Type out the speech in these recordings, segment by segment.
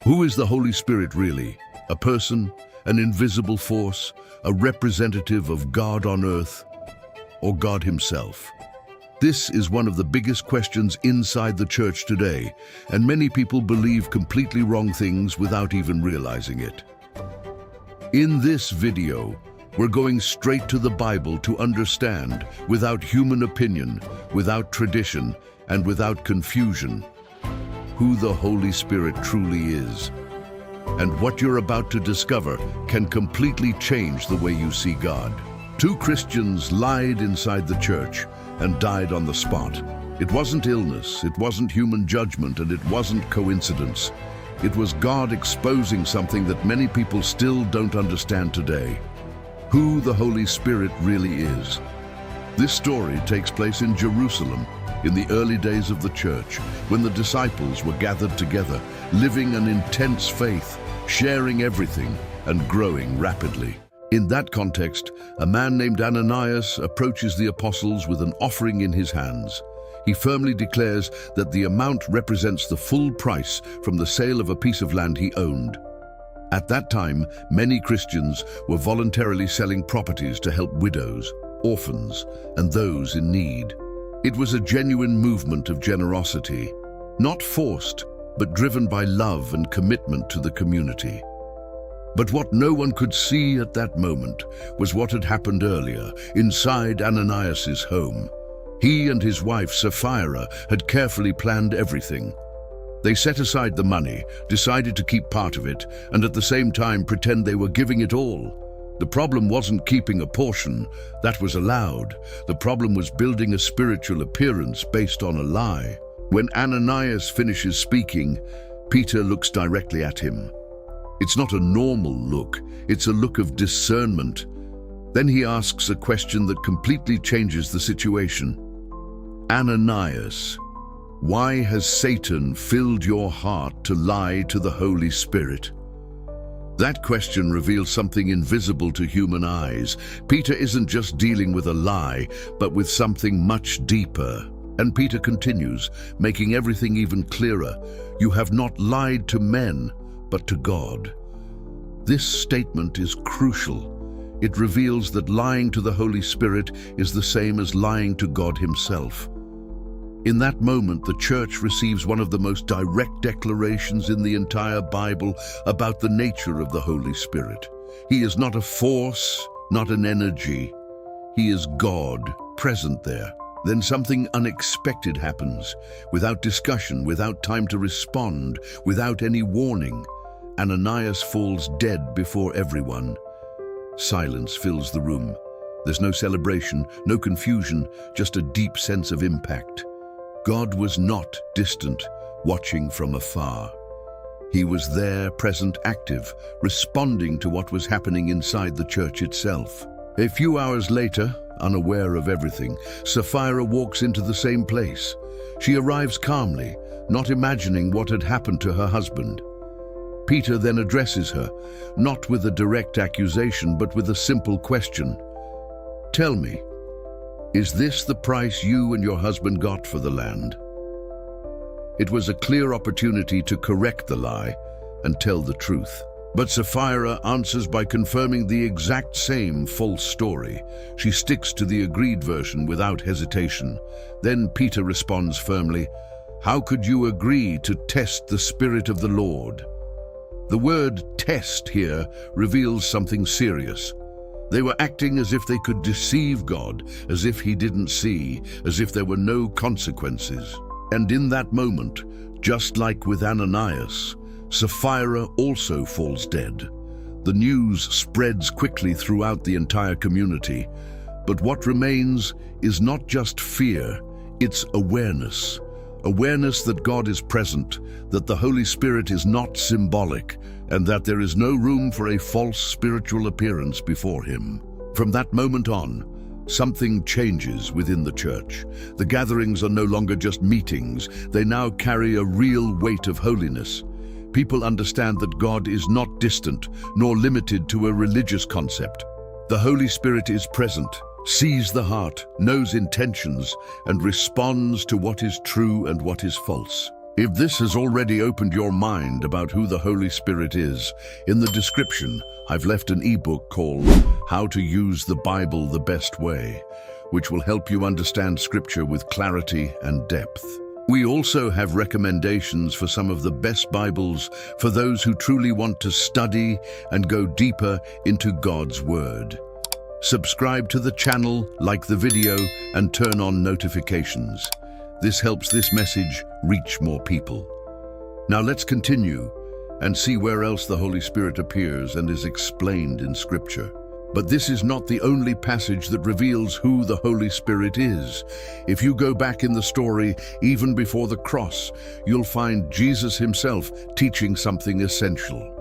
Who is the Holy Spirit really? A person, an invisible force, a representative of God on earth, or God himself? This is one of the biggest questions inside the church today, and many people believe completely wrong things without even realizing it. In this video, we're going straight to the Bible to understand, without human opinion, without tradition, and without confusion, who the Holy Spirit truly is. And what you're about to discover can completely change the way you see God. Two Christians lied inside the church and died on the spot. It wasn't illness, it wasn't human judgment, and it wasn't coincidence. It was God exposing something that many people still don't understand today: who the Holy Spirit really is. This story takes place in Jerusalem, in the early days of the church, when the disciples were gathered together, living an intense faith, sharing everything, and growing rapidly. In that context, a man named Ananias approaches the apostles with an offering in his hands. He firmly declares that the amount represents the full price from the sale of a piece of land he owned. At that time, many Christians were voluntarily selling properties to help widows, orphans, and those in need. It was a genuine movement of generosity, not forced, but driven by love and commitment to the community. But what no one could see at that moment was what had happened earlier, inside Ananias's home. He and his wife Sapphira had carefully planned everything. They set aside the money, decided to keep part of it, and at the same time pretend they were giving it all. The problem wasn't keeping a portion, that was allowed. The problem was building a spiritual appearance based on a lie. When Ananias finishes speaking, Peter looks directly at him. It's not a normal look, it's a look of discernment. Then he asks a question that completely changes the situation. Ananias, why has Satan filled your heart to lie to the Holy Spirit? That question reveals something invisible to human eyes. Peter isn't just dealing with a lie, but with something much deeper. And Peter continues, making everything even clearer. You have not lied to men, but to God. This statement is crucial. It reveals that lying to the Holy Spirit is the same as lying to God himself. In that moment, the church receives one of the most direct declarations in the entire Bible about the nature of the Holy Spirit. He is not a force, not an energy. He is God, present there. Then something unexpected happens. Without discussion, without time to respond, without any warning, Ananias falls dead before everyone. Silence fills the room. There's no celebration, no confusion, just a deep sense of impact. God was not distant, watching from afar. He was there, present, active, responding to what was happening inside the church itself. A few hours later, unaware of everything, Sapphira walks into the same place. She arrives calmly, not imagining what had happened to her husband. Peter then addresses her, not with a direct accusation, but with a simple question. Tell me, is this the price you and your husband got for the land? It was a clear opportunity to correct the lie and tell the truth. But Sapphira answers by confirming the exact same false story. She sticks to the agreed version without hesitation. Then Peter responds firmly, "How could you agree to test the Spirit of the Lord?" The word test here reveals something serious. They were acting as if they could deceive God, as if he didn't see, as if there were no consequences. And in that moment, just like with Ananias, Sapphira also falls dead. The news spreads quickly throughout the entire community. But what remains is not just fear, it's awareness. Awareness that God is present, that the Holy Spirit is not symbolic, and that there is no room for a false spiritual appearance before him. From that moment on, something changes within the church. The gatherings are no longer just meetings, they now carry a real weight of holiness. People understand that God is not distant, nor limited to a religious concept. The Holy Spirit is present, sees the heart, knows intentions, and responds to what is true and what is false. If this has already opened your mind about who the Holy Spirit is, in the description, I've left an ebook called How to Use the Bible the Best Way, which will help you understand Scripture with clarity and depth. We also have recommendations for some of the best Bibles for those who truly want to study and go deeper into God's Word. Subscribe to the channel, like the video, and turn on notifications. This helps this message reach more people. Now let's continue and see where else the Holy Spirit appears and is explained in Scripture. But this is not the only passage that reveals who the Holy Spirit is. If you go back in the story, even before the cross, you'll find Jesus himself teaching something essential.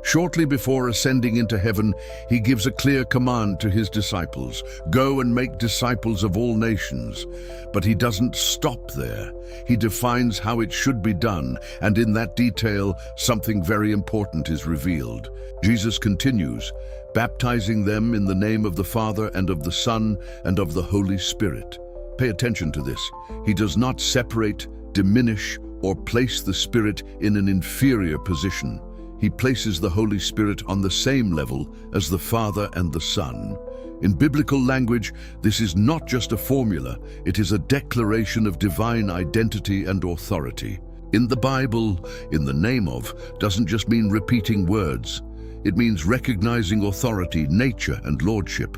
Shortly before ascending into heaven, he gives a clear command to his disciples: go and make disciples of all nations. But he doesn't stop there. He defines how it should be done, and in that detail, something very important is revealed. Jesus continues, baptizing them in the name of the Father and of the Son and of the Holy Spirit. Pay attention to this. He does not separate, diminish, or place the Spirit in an inferior position. He places the Holy Spirit on the same level as the Father and the Son. In biblical language, this is not just a formula, it is a declaration of divine identity and authority. In the Bible, in the name of doesn't just mean repeating words. It means recognizing authority, nature, and lordship.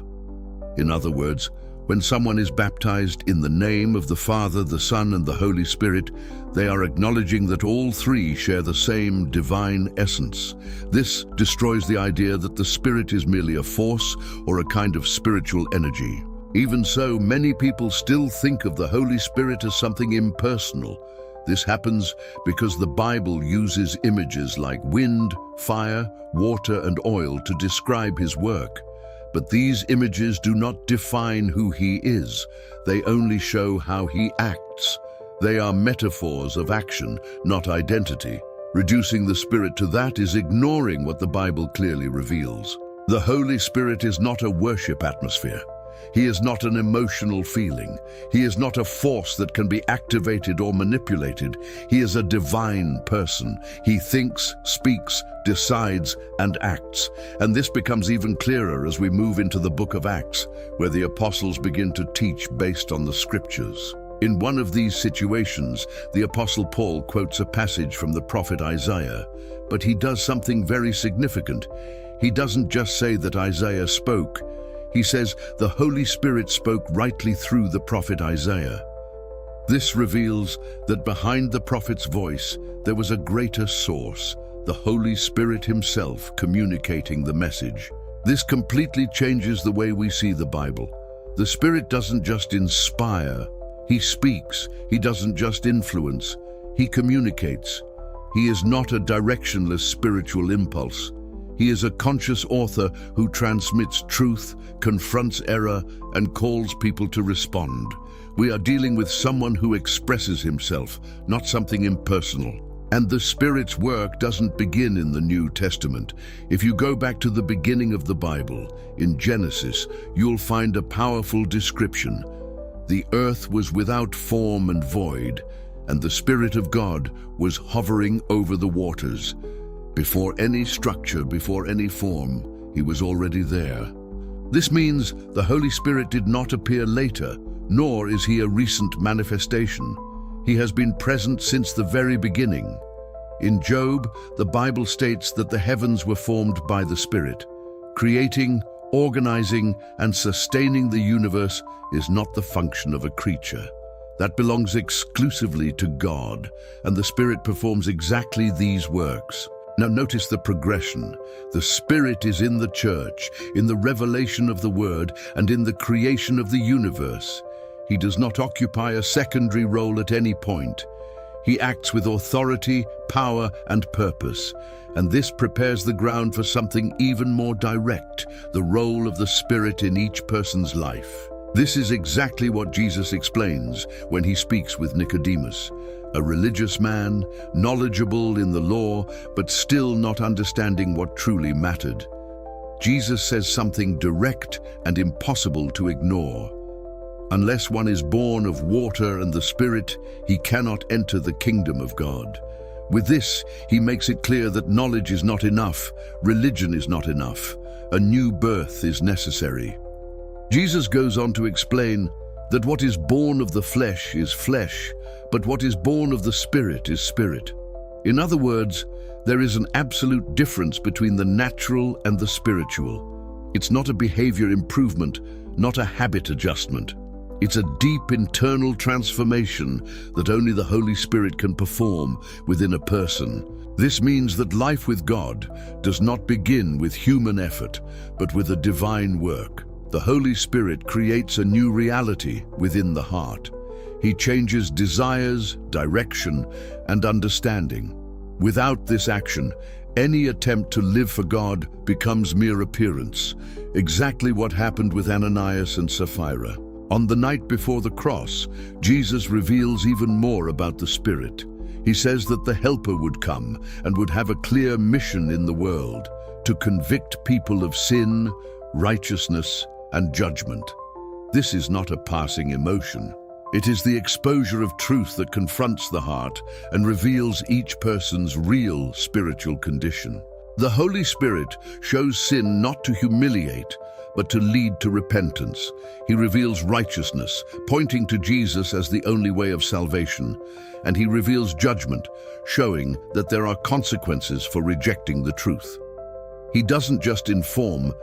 In other words, when someone is baptized in the name of the Father, the Son, and the Holy Spirit, they are acknowledging that all three share the same divine essence. This destroys the idea that the Spirit is merely a force or a kind of spiritual energy. Even so, many people still think of the Holy Spirit as something impersonal. This happens because the Bible uses images like wind, fire, water, and oil to describe his work. But these images do not define who he is. They only show how he acts. They are metaphors of action, not identity. Reducing the Spirit to that is ignoring what the Bible clearly reveals. The Holy Spirit is not a worship atmosphere. He is not an emotional feeling. He is not a force that can be activated or manipulated. He is a divine person. He thinks, speaks, decides, and acts. And this becomes even clearer as we move into the book of Acts, where the apostles begin to teach based on the Scriptures. In one of these situations, the Apostle Paul quotes a passage from the prophet Isaiah, but he does something very significant. He doesn't just say that Isaiah spoke. He says the Holy Spirit spoke rightly through the prophet Isaiah. This reveals that behind the prophet's voice, there was a greater source, the Holy Spirit himself communicating the message. This completely changes the way we see the Bible. The Spirit doesn't just inspire, he speaks. He doesn't just influence, he communicates. He is not a directionless spiritual impulse. He is a conscious author who transmits truth, confronts error, and calls people to respond. We are dealing with someone who expresses himself, not something impersonal. And the Spirit's work doesn't begin in the New Testament. If you go back to the beginning of the Bible, in Genesis, you'll find a powerful description. The earth was without form and void, and the Spirit of God was hovering over the waters. Before any structure, before any form, he was already there. This means the Holy Spirit did not appear later, nor is he a recent manifestation. He has been present since the very beginning. In Job, the Bible states that the heavens were formed by the Spirit. Creating, organizing, and sustaining the universe is not the function of a creature. That belongs exclusively to God, and the Spirit performs exactly these works. Now notice the progression. The Spirit is in the church, in the revelation of the Word, and in the creation of the universe. He does not occupy a secondary role at any point. He acts with authority, power, and purpose. And this prepares the ground for something even more direct, the role of the Spirit in each person's life. This is exactly what Jesus explains when he speaks with Nicodemus, a religious man, knowledgeable in the law, but still not understanding what truly mattered. Jesus says something direct and impossible to ignore. Unless one is born of water and the Spirit, he cannot enter the kingdom of God. With this, he makes it clear that knowledge is not enough, religion is not enough, a new birth is necessary. Jesus goes on to explain that what is born of the flesh is flesh, but what is born of the Spirit is spirit. In other words, there is an absolute difference between the natural and the spiritual. It's not a behavior improvement, not a habit adjustment. It's a deep internal transformation that only the Holy Spirit can perform within a person. This means that life with God does not begin with human effort, but with a divine work. The Holy Spirit creates a new reality within the heart. He changes desires, direction, and understanding. Without this action, any attempt to live for God becomes mere appearance, exactly what happened with Ananias and Sapphira. On the night before the cross, Jesus reveals even more about the Spirit. He says that the Helper would come and would have a clear mission in the world, to convict people of sin, righteousness, and judgment. This is not a passing emotion. It is the exposure of truth that confronts the heart and reveals each person's real spiritual condition. The Holy Spirit shows sin not to humiliate, but to lead to repentance. He reveals righteousness, pointing to Jesus as the only way of salvation, and he reveals judgment, showing that there are consequences for rejecting the truth. He doesn't just inform,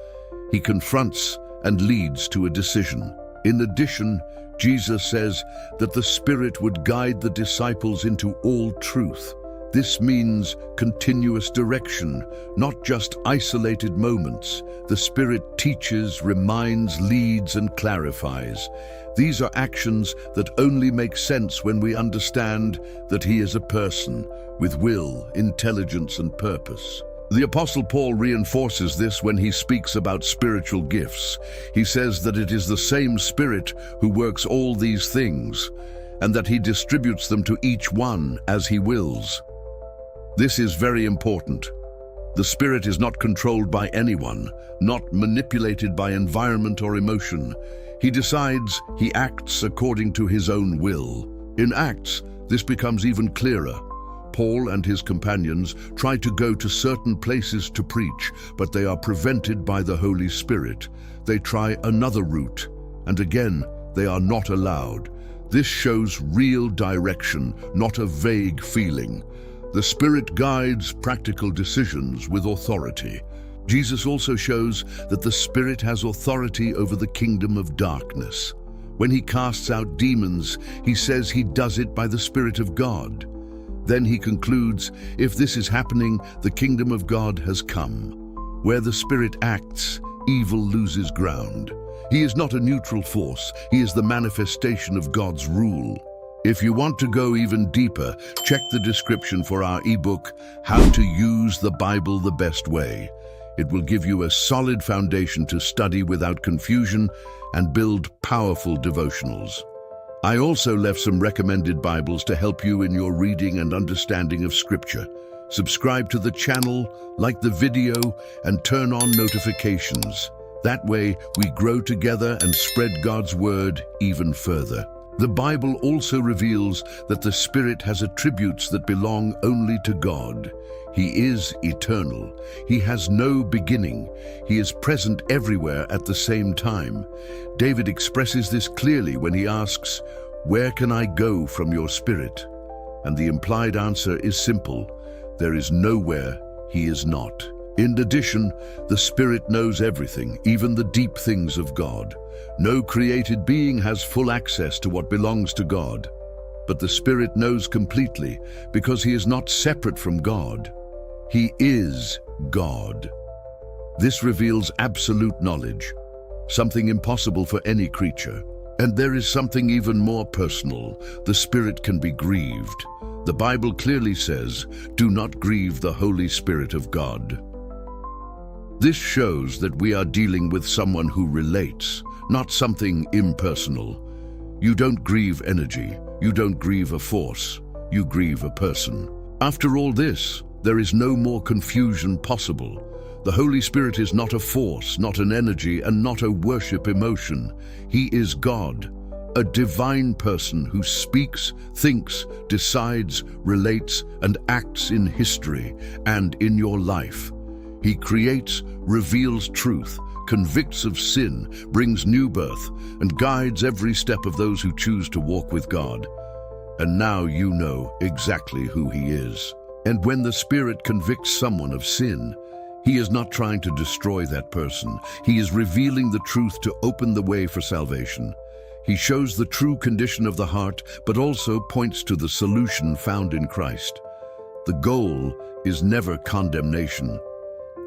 he confronts and leads to a decision. In addition, Jesus says that the Spirit would guide the disciples into all truth. This means continuous direction, not just isolated moments. The Spirit teaches, reminds, leads, and clarifies. These are actions that only make sense when we understand that He is a person with will, intelligence, and purpose. The Apostle Paul reinforces this when he speaks about spiritual gifts. He says that it is the same Spirit who works all these things, and that He distributes them to each one as He wills. This is very important. The Spirit is not controlled by anyone, not manipulated by environment or emotion. He decides, He acts according to His own will. In Acts, this becomes even clearer. Paul and his companions try to go to certain places to preach, but they are prevented by the Holy Spirit. They try another route, and again, they are not allowed. This shows real direction, not a vague feeling. The Spirit guides practical decisions with authority. Jesus also shows that the Spirit has authority over the kingdom of darkness. When He casts out demons, He says He does it by the Spirit of God. Then He concludes, if this is happening, the kingdom of God has come. Where the Spirit acts, evil loses ground. He is not a neutral force. He is the manifestation of God's rule. If you want to go even deeper, check the description for our ebook, How to Use the Bible the Best Way. It will give you a solid foundation to study without confusion and build powerful devotionals. I also left some recommended Bibles to help you in your reading and understanding of Scripture. Subscribe to the channel, like the video, and turn on notifications. That way, we grow together and spread God's Word even further. The Bible also reveals that the Spirit has attributes that belong only to God. He is eternal. He has no beginning. He is present everywhere at the same time. David expresses this clearly when he asks, "Where can I go from your Spirit?" And the implied answer is simple. There is nowhere He is not. In addition, the Spirit knows everything, even the deep things of God. No created being has full access to what belongs to God. But the Spirit knows completely because He is not separate from God. He is God. This reveals absolute knowledge, something impossible for any creature. And there is something even more personal. The Spirit can be grieved. The Bible clearly says, "Do not grieve the Holy Spirit of God." This shows that we are dealing with someone who relates, not something impersonal. You don't grieve energy. You don't grieve a force. You grieve a person. After all this, there is no more confusion possible. The Holy Spirit is not a force, not an energy, and not a worship emotion. He is God, a divine person who speaks, thinks, decides, relates, and acts in history and in your life. He creates, reveals truth, convicts of sin, brings new birth, and guides every step of those who choose to walk with God. And now you know exactly who He is. And when the Spirit convicts someone of sin, He is not trying to destroy that person. He is revealing the truth to open the way for salvation. He shows the true condition of the heart, but also points to the solution found in Christ. The goal is never condemnation.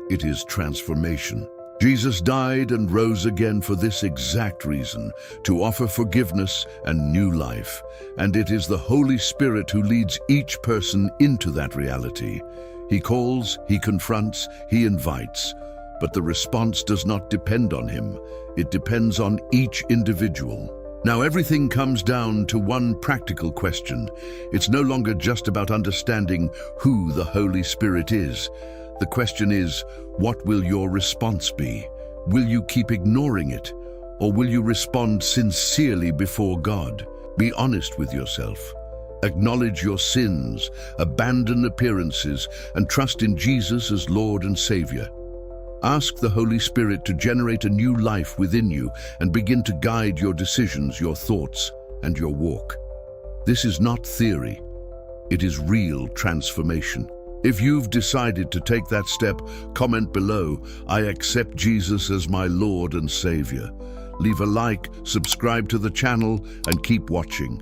It is transformation. Jesus died and rose again for this exact reason, to offer forgiveness and new life. And it is the Holy Spirit who leads each person into that reality. He calls, He confronts, He invites. But the response does not depend on Him. It depends on each individual. Now everything comes down to one practical question. It's no longer just about understanding who the Holy Spirit is. The question is, what will your response be? Will you keep ignoring it? Or will you respond sincerely before God? Be honest with yourself. Acknowledge your sins, abandon appearances, and trust in Jesus as Lord and Savior. Ask the Holy Spirit to generate a new life within you and begin to guide your decisions, your thoughts, and your walk. This is not theory. It is real transformation. If you've decided to take that step, comment below, "I accept Jesus as my Lord and Savior." Leave a like, subscribe to the channel, and keep watching,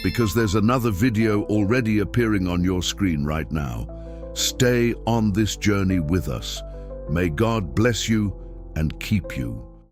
because there's another video already appearing on your screen right now. Stay on this journey with us. May God bless you and keep you.